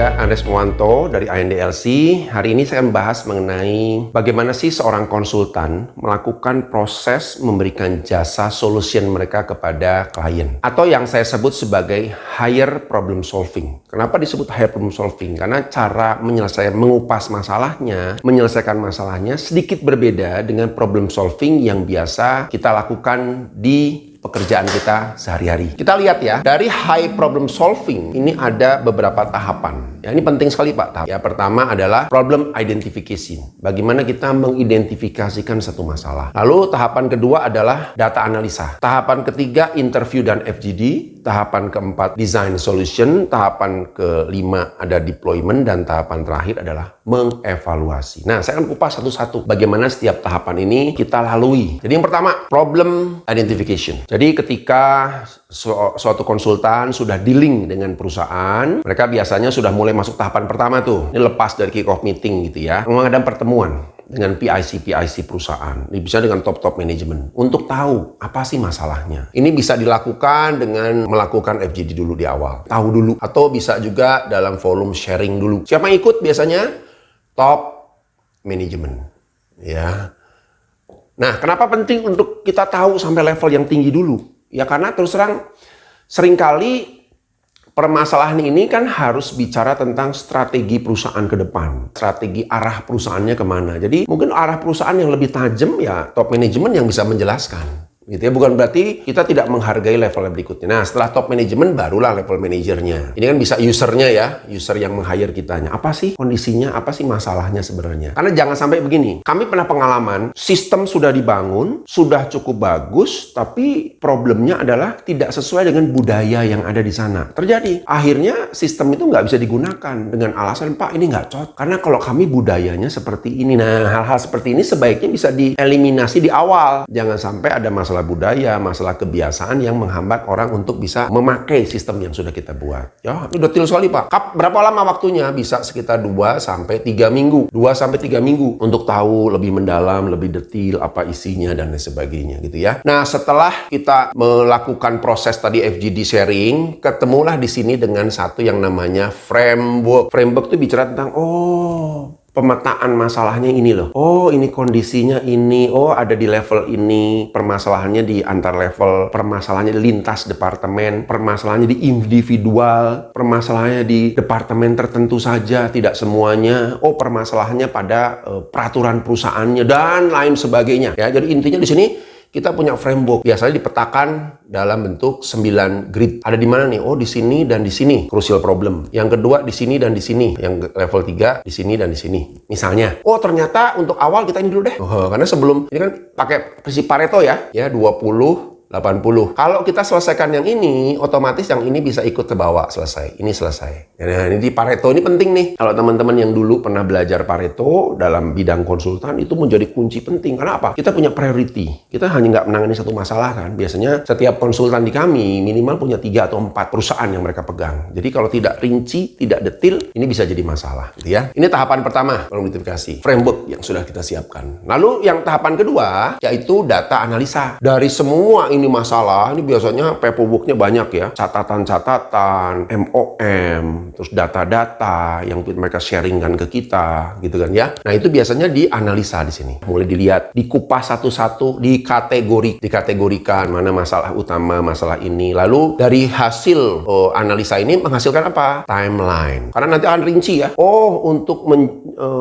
saya Andres Muwanto dari INDLC. Hari ini saya membahas mengenai bagaimana sih seorang konsultan melakukan proses memberikan jasa solution mereka kepada klien. Atau yang saya sebut sebagai higher problem solving. Kenapa disebut higher problem solving? Karena cara mengupas masalahnya, menyelesaikan masalahnya sedikit berbeda dengan problem solving yang biasa kita lakukan di pekerjaan kita sehari-hari. Kita lihat ya, dari high problem solving ini ada beberapa tahapan. Ya, ini penting sekali Pak. Ya, pertama adalah problem identification. Bagaimana kita mengidentifikasikan satu masalah. Lalu tahapan kedua adalah data analisa. Tahapan ketiga interview dan FGD. Tahapan keempat design solution. Tahapan kelima ada deployment dan tahapan terakhir adalah mengevaluasi. Nah, saya akan kupas satu-satu bagaimana setiap tahapan ini kita lalui. Jadi yang pertama, problem identification. Jadi ketika suatu konsultan sudah dealing dengan perusahaan, mereka biasanya sudah mulai masuk tahapan pertama tuh. Ini lepas dari kick-off meeting gitu ya. Mengadakan pertemuan dengan PIC perusahaan. Ini bisa dengan top manajemen untuk tahu apa sih masalahnya. Ini bisa dilakukan dengan melakukan FGD dulu di awal. Tahu dulu. Atau bisa juga dalam volume sharing dulu. Siapa yang ikut biasanya? Top manajemen. Ya. Nah, kenapa penting untuk kita tahu sampai level yang tinggi dulu? Ya karena terus terang seringkali permasalahan ini kan harus bicara tentang strategi perusahaan ke depan. Strategi arah perusahaannya kemana. Jadi mungkin arah perusahaan yang lebih tajam ya top manajemen yang bisa menjelaskan. Gitu ya, bukan berarti kita tidak menghargai level yang berikutnya. Nah, setelah top manajemen barulah level manajernya. Ini kan bisa usernya ya, user yang meng-hire kitanya. Apa sih kondisinya, apa sih masalahnya sebenarnya? Karena jangan sampai begini, kami pernah pengalaman, sistem sudah dibangun, sudah cukup bagus, tapi problemnya adalah tidak sesuai dengan budaya yang ada di sana. Terjadi, akhirnya sistem itu nggak bisa digunakan dengan alasan, Pak ini nggak cocok. Karena kalau kami budayanya seperti ini. Nah, hal-hal seperti ini sebaiknya bisa dieliminasi di awal. Jangan sampai ada masalah budaya, masalah kebiasaan yang menghambat orang untuk bisa memakai sistem yang sudah kita buat. Ya, ini detail sekali Pak. Berapa lama waktunya? Bisa sekitar 2-3 minggu. 2-3 minggu untuk tahu lebih mendalam, lebih detail apa isinya dan lain sebagainya gitu ya. Nah, setelah kita melakukan proses tadi FGD sharing, ketemulah di sini dengan satu yang namanya framework. Framework itu bicara tentang pemetaan masalahnya ini loh. Oh, ini kondisinya ini. Oh, ada di level ini. Permasalahannya di antar level. Permasalahannya di lintas departemen. Permasalahannya di individual. Permasalahannya di departemen tertentu saja. Tidak semuanya. Oh, permasalahannya pada peraturan perusahaannya dan lain sebagainya. Ya, jadi intinya di sini kita punya framework. Biasanya dipetakan dalam bentuk 9 grid. Ada di mana nih? Oh, di sini dan di sini. Crucial problem. Yang kedua di sini dan di sini. Yang level 3 di sini dan di sini. Misalnya, oh ternyata untuk awal kita ini dulu deh. Karena sebelum ini kan pakai prinsip Pareto ya. Ya, 20-80. Kalau kita selesaikan yang ini, otomatis yang ini bisa ikut ke bawah selesai. Ini selesai. Nah, ini di Pareto ini penting nih. Kalau teman-teman yang dulu pernah belajar Pareto dalam bidang konsultan itu menjadi kunci penting. Karena apa? Kita punya priority. Kita hanya nggak menangani satu masalah kan. Biasanya setiap konsultan di kami minimal punya 3 atau 4 perusahaan yang mereka pegang. Jadi kalau tidak rinci, tidak detail, ini bisa jadi masalah. Gitu ya. Ini tahapan pertama, identifikasi. Framework yang sudah kita siapkan. Lalu yang tahapan kedua, yaitu data analisa. Dari semua ini masalah, ini biasanya paperwork-nya banyak ya. Catatan-catatan, MOM, terus data-data yang mereka sharingkan ke kita, gitu kan ya. Nah, itu biasanya dianalisa di sini. Mulai dilihat, dikupas satu-satu, dikategorikan mana masalah utama, masalah ini. Lalu dari hasil analisa ini menghasilkan apa? Timeline. Karena nanti akan rinci ya. Oh, untuk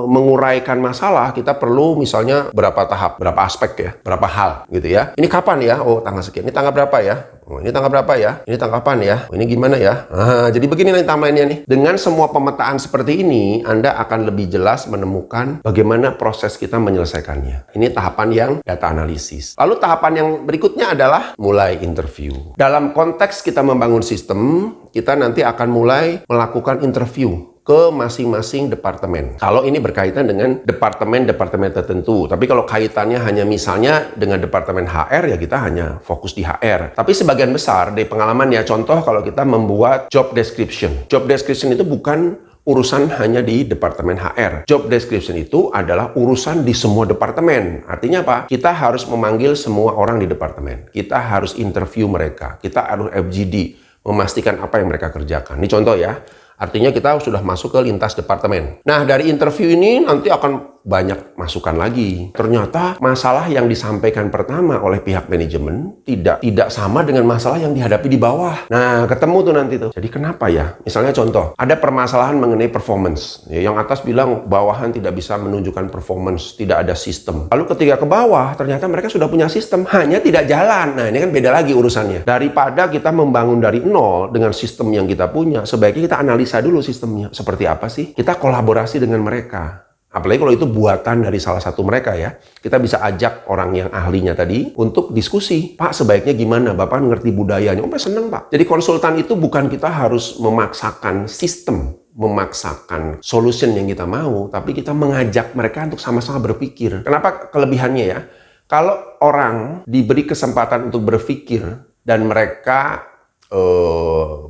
menguraikan masalah, kita perlu misalnya berapa tahap, berapa aspek ya, berapa hal gitu ya. Ini kapan ya? Oh, tanggal sekian. Ini tanggal berapa ya? Oh, ini tanggal berapa ya? Ini tanggal kapan ya? Oh, ini gimana ya? Jadi begini nanti timeline-nya nih. Dengan semua pemetaan seperti ini, Anda akan lebih jelas menemukan bagaimana proses kita menyelesaikannya. Ini tahapan yang data analisis. Lalu tahapan yang berikutnya adalah mulai interview. Dalam konteks kita membangun sistem, kita nanti akan mulai melakukan interview ke masing-masing departemen. Kalau ini berkaitan dengan departemen-departemen tertentu. Tapi kalau kaitannya hanya misalnya dengan departemen HR, ya kita hanya fokus di HR. Tapi sebagian besar dari pengalaman ya, contoh kalau kita membuat job description. Job description itu bukan urusan hanya di departemen HR. Job description itu adalah urusan di semua departemen. Artinya apa? Kita harus memanggil semua orang di departemen. Kita harus interview mereka. Kita harus FGD, memastikan apa yang mereka kerjakan. Ini contoh ya. Artinya kita sudah masuk ke lintas departemen. Nah, dari interview ini nanti akan banyak masukan lagi. Ternyata masalah yang disampaikan pertama oleh pihak manajemen tidak sama dengan masalah yang dihadapi di bawah. Nah, ketemu tuh nanti tuh. Jadi kenapa ya? Misalnya contoh, ada permasalahan mengenai performance. Ya, yang atas bilang bawahan tidak bisa menunjukkan performance, tidak ada sistem. Lalu ketika ke bawah, ternyata mereka sudah punya sistem, hanya tidak jalan. Nah, ini kan beda lagi urusannya. Daripada kita membangun dari nol dengan sistem yang kita punya, sebaiknya kita analisa dulu sistemnya. Seperti apa sih? Kita kolaborasi dengan mereka. Apalagi kalau itu buatan dari salah satu mereka ya. Kita bisa ajak orang yang ahlinya tadi untuk diskusi. Pak, sebaiknya gimana? Bapak ngerti budayanya. Oh, seneng Pak. Jadi konsultan itu bukan kita harus memaksakan sistem, memaksakan solution yang kita mau, tapi kita mengajak mereka untuk sama-sama berpikir. Kenapa kelebihannya ya? Kalau orang diberi kesempatan untuk berpikir dan mereka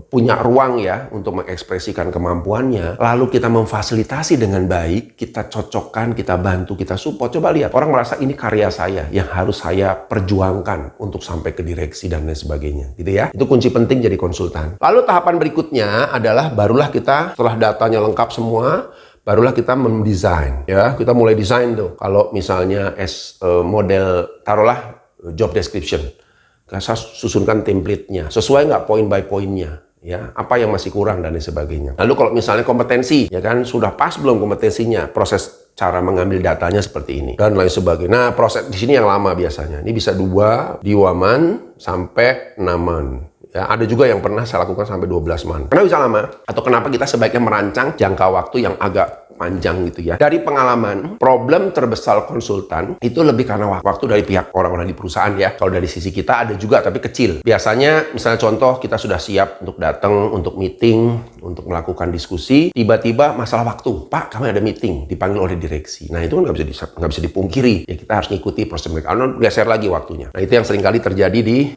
punya ruang ya untuk mengekspresikan kemampuannya, lalu kita memfasilitasi dengan baik, kita cocokkan, kita bantu, kita support. Coba lihat, orang merasa ini karya saya yang harus saya perjuangkan untuk sampai ke direksi dan lain sebagainya, gitu ya. Itu kunci penting jadi konsultan. Lalu tahapan berikutnya adalah barulah kita setelah datanya lengkap semua, barulah kita mendesain ya. Kita mulai desain tuh. Kalau misalnya model, taruhlah job description. Saya susunkan template-nya, sesuai nggak poin by poinnya, ya, apa yang masih kurang dan lain sebagainya. Lalu kalau misalnya kompetensi, ya kan, sudah pas belum kompetensinya, proses cara mengambil datanya seperti ini, dan lain sebagainya. Nah, proses di sini yang lama biasanya, ini bisa 2 man sampai 6 man. Ya, ada juga yang pernah saya lakukan sampai 12 man. Kenapa bisa lama? Atau kenapa kita sebaiknya merancang jangka waktu yang agak panjang gitu ya. Dari pengalaman, problem terbesar konsultan itu lebih karena waktu dari pihak orang-orang di perusahaan ya. Kalau dari sisi kita ada juga tapi kecil. Biasanya misalnya contoh kita sudah siap untuk datang, untuk meeting, untuk melakukan diskusi, tiba-tiba masalah waktu. Pak, kami ada meeting, dipanggil oleh direksi. Nah, itu kan nggak bisa dipungkiri. Ya, kita harus ngikuti proses mereka. Geser lagi waktunya. Nah, itu yang seringkali terjadi di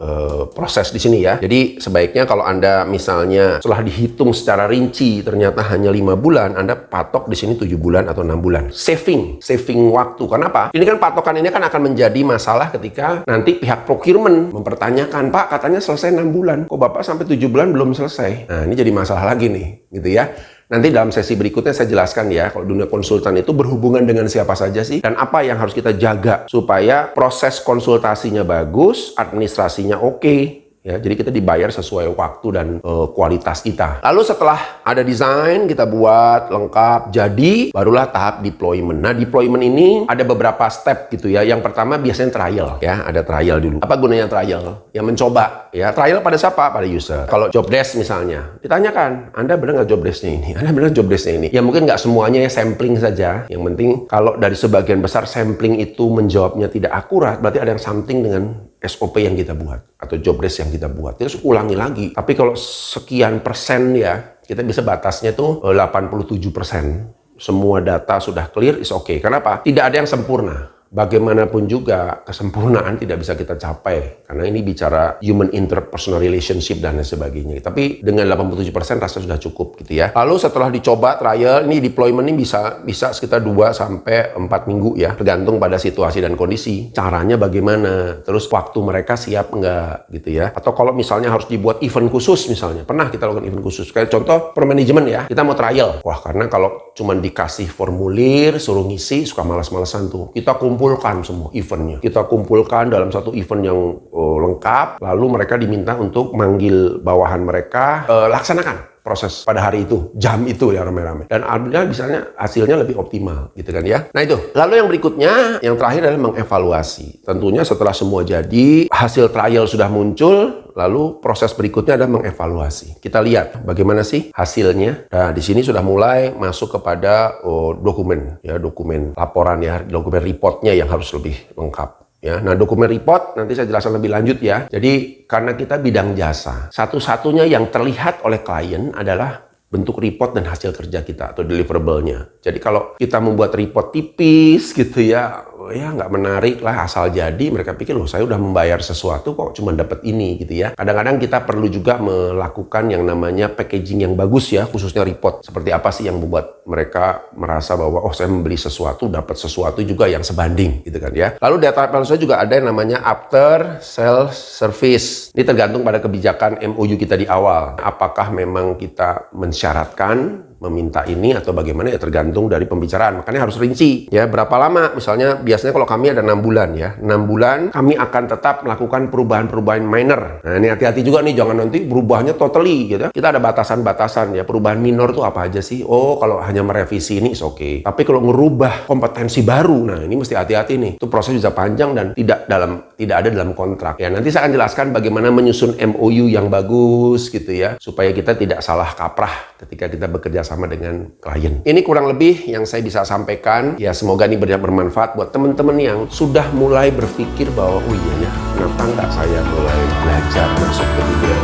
proses di sini ya. Jadi sebaiknya kalau Anda misalnya setelah dihitung secara rinci ternyata hanya 5 bulan, Anda patok di sini 7 bulan atau 6 bulan. Saving waktu. Kenapa? Ini kan patokan ini kan akan menjadi masalah ketika nanti pihak procurement mempertanyakan, Pak, katanya selesai 6 bulan. Kok Bapak sampai 7 bulan belum selesai? Nah, ini jadi masalah lagi nih, gitu ya. Nanti dalam sesi berikutnya saya jelaskan ya, kalau dunia konsultan itu berhubungan dengan siapa saja sih, dan apa yang harus kita jaga supaya proses konsultasinya bagus, administrasinya oke. Ya, jadi kita dibayar sesuai waktu dan kualitas kita. Lalu setelah ada desain, kita buat lengkap, jadi barulah tahap deployment. Nah, deployment ini ada beberapa step gitu ya. Yang pertama biasanya trial ya, ada trial dulu. Apa gunanya trial? Ya mencoba ya. Trial pada siapa? Pada user. Kalau job desk misalnya, ditanyakan, Anda benar nggak job desk-nya ini? Anda benar job desk-nya ini? Ya mungkin nggak semuanya ya, sampling saja. Yang penting kalau dari sebagian besar sampling itu menjawabnya tidak akurat, berarti ada yang something dengan SOP yang kita buat atau job desk yang kita buat. Terus ulangi lagi. Tapi kalau sekian persen ya, kita bisa batasnya tuh 87%. Semua data sudah clear, is okay. Kenapa? Tidak ada yang sempurna. Bagaimanapun juga kesempurnaan tidak bisa kita capai karena ini bicara human interpersonal relationship dan lain sebagainya. Tapi dengan 87% rasa sudah cukup gitu ya. Lalu setelah dicoba trial, ini deployment ini bisa sekitar 2 sampai 4 minggu ya, tergantung pada situasi dan kondisi. Caranya bagaimana? Terus waktu mereka siap enggak gitu ya. Atau kalau misalnya harus dibuat event khusus misalnya. Pernah kita lakukan event khusus. Kayak contoh permanajemen ya. Kita mau trial. Wah, karena kalau cuman dikasih formulir, suruh ngisi suka malas-malesan tuh. Kita kumpulkan semua eventnya. Kita kumpulkan dalam satu event yang lengkap, lalu mereka diminta untuk manggil bawahan mereka, laksanakan proses pada hari itu, jam itu ya rame-rame. Dan alhamdulillah misalnya hasilnya lebih optimal gitu kan ya. Nah itu. Lalu yang berikutnya, yang terakhir adalah mengevaluasi. Tentunya setelah semua jadi, hasil trial sudah muncul, lalu proses berikutnya adalah mengevaluasi. Kita lihat bagaimana sih hasilnya. Nah, di sini sudah mulai masuk kepada dokumen ya, dokumen laporan ya, dokumen reportnya yang harus lebih lengkap. Ya, nah dokumen report nanti saya jelaskan lebih lanjut ya. Jadi karena kita bidang jasa, satu-satunya yang terlihat oleh klien adalah bentuk report dan hasil kerja kita atau deliverable-nya. Jadi kalau kita membuat report tipis gitu ya, ya nggak menarik lah, asal jadi. Mereka pikir, loh saya udah membayar sesuatu kok cuma dapat ini gitu ya. Kadang-kadang kita perlu juga melakukan yang namanya packaging yang bagus ya, khususnya report. Seperti apa sih yang membuat mereka merasa bahwa oh saya membeli sesuatu, dapat sesuatu juga yang sebanding gitu kan ya. Lalu di Apple Store juga ada yang namanya after sales service. Ini tergantung pada kebijakan MOU kita di awal. Apakah memang kita mensyaratkan meminta ini atau bagaimana ya tergantung dari pembicaraan. Makanya harus rinci ya, berapa lama. Misalnya biasanya kalau kami ada 6 bulan ya, 6 bulan kami akan tetap melakukan perubahan-perubahan minor. Nah ini hati-hati juga nih, jangan nanti berubahnya totally gitu. Kita ada batasan-batasan ya. Perubahan minor tuh apa aja sih? Oh kalau hanya merevisi ini is oke. Tapi kalau ngerubah kompetensi baru, nah ini mesti hati-hati nih. Itu proses bisa panjang dan tidak ada dalam kontrak ya. Nanti saya akan jelaskan bagaimana menyusun MOU yang bagus gitu ya, supaya kita tidak salah kaprah ketika kita bekerja sama dengan klien. Ini kurang lebih yang saya bisa sampaikan. Ya semoga ini bermanfaat buat teman-teman yang sudah mulai berpikir bahwa oh iya ya, kenapa nggak saya mulai belajar masuk ke dunia.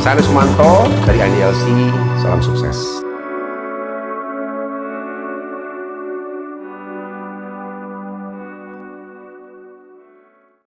Saya Sumanto dari INDLC. Salam sukses.